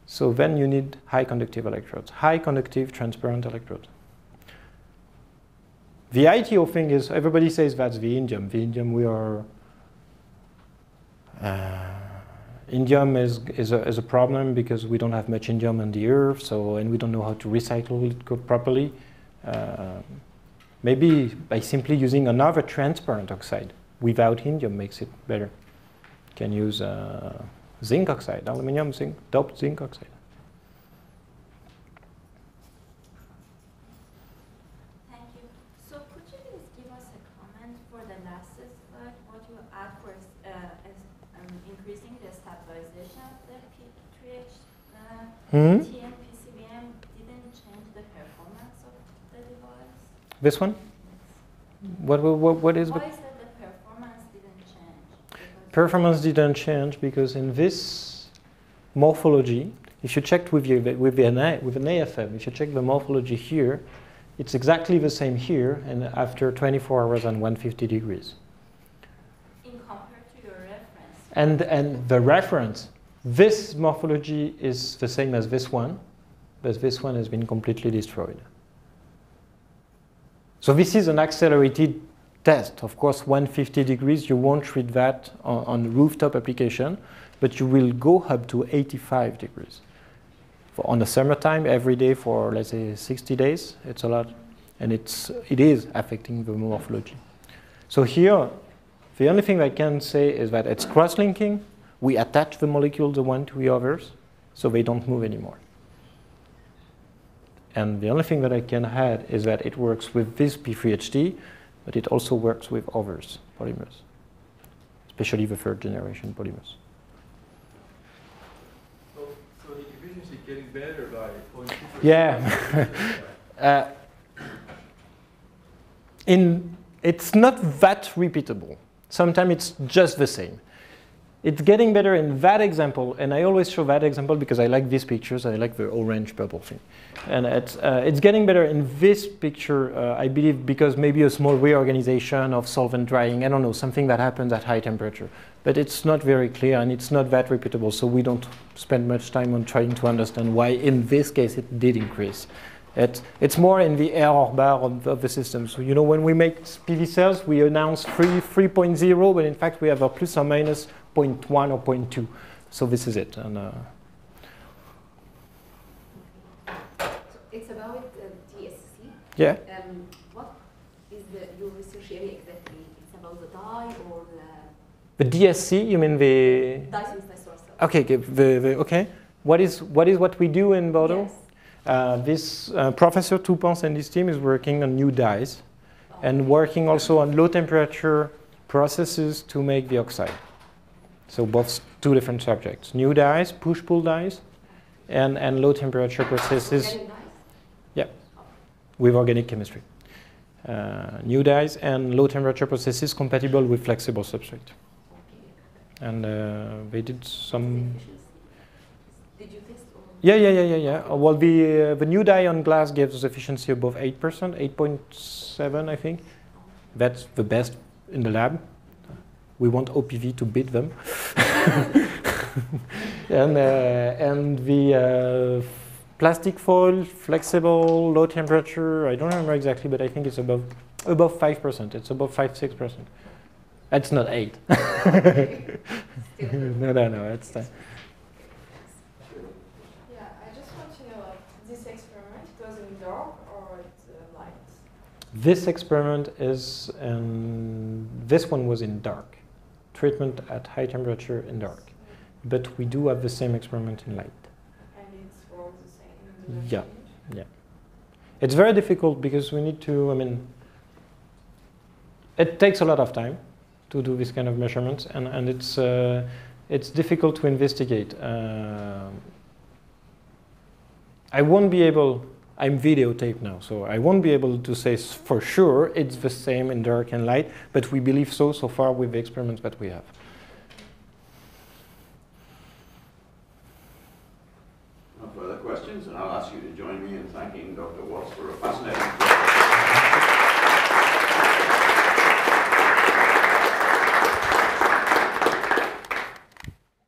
So then you need high conductive electrodes, high conductive transparent electrodes. The ITO thing is, everybody says that's the indium. The indium we are, indium is a problem because we don't have much indium on the earth, and we don't know how to recycle it properly. Maybe by simply using another transparent oxide without indium makes it better. You can use zinc oxide, aluminum zinc, doped zinc oxide. Thank you. So could you please give us a comment for the last slide, what you add for increasing the stabilization of the P3H TN PCBM didn't change the performance of the device? This one? What is? Why is that the performance didn't change? Performance didn't change because in this morphology, if you checked with an AFM, if you check the morphology here, it's exactly the same here, and after 24 hours and 150 degrees. In compared to your reference. And the reference, this morphology is the same as this one, but this one has been completely destroyed. So this is an accelerated test. Of course, 150 degrees, you won't treat that on rooftop application, but you will go up to 85 degrees. On the summertime, every day for, let's say, 60 days, it's a lot. And it is affecting the morphology. So here, the only thing I can say is that it's cross-linking. We attach the molecules the one to the others, so they don't move anymore. And the only thing that I can add is that it works with this P3HT, but it also works with others polymers, especially the third generation polymers. So the efficiency getting better by 0.2%? Yeah. It's not that repeatable. Sometimes it's just the same. It's getting better in that example, and I always show that example because I like these pictures. I like the orange purple thing. And it's getting better in this picture, I believe, because maybe a small reorganization of solvent drying, I don't know, something that happens at high temperature. But it's not very clear, and it's not that repeatable, so we don't spend much time on trying to understand why, in this case, it did increase. It's more in the error bar of the system. So, when we make PV cells, we announce 3.0, but in fact, we have a plus or minus 0.1 or 0.2. So this is it. And, so it's about DSC. Yeah. What is your research area exactly? It's about the dye or the DSC, you mean the... Dye synthesizer. Okay, okay. What is what we do in Bordeaux? Yes. This Professor Toupens and his team is working on new dyes and working also on low temperature processes to make the oxide. So both two different subjects. New dyes, push-pull dyes, and low temperature processes. Organic dyes? Yeah, with organic chemistry. New dyes and low temperature processes compatible with flexible substrate. Okay. And they did some... Did you test? Yeah. Well, the new dye on glass gives us efficiency above 8%, 8.7, I think. That's the best in the lab. We want OPV to beat them. And the plastic foil, flexible, low temperature, I don't remember exactly, but I think it's above 5%. It's above 5-6%. That's not 8. No, it's 10. Yeah, I just want to know, this experiment, it was in dark or it's light? This experiment is, this one was in dark. Treatment at high temperature in dark. But we do have the same experiment in light. And it's for the same in the machine? Yeah. It's very difficult because we need to, it takes a lot of time to do this kind of measurements, and it's it's difficult to investigate. I won't be able, I'm videotaped now, so I won't be able to say for sure it's the same in dark and light, but we believe so far with the experiments that we have. No further questions, and I'll ask you to join me in thanking Dr. Wantz for a fascinating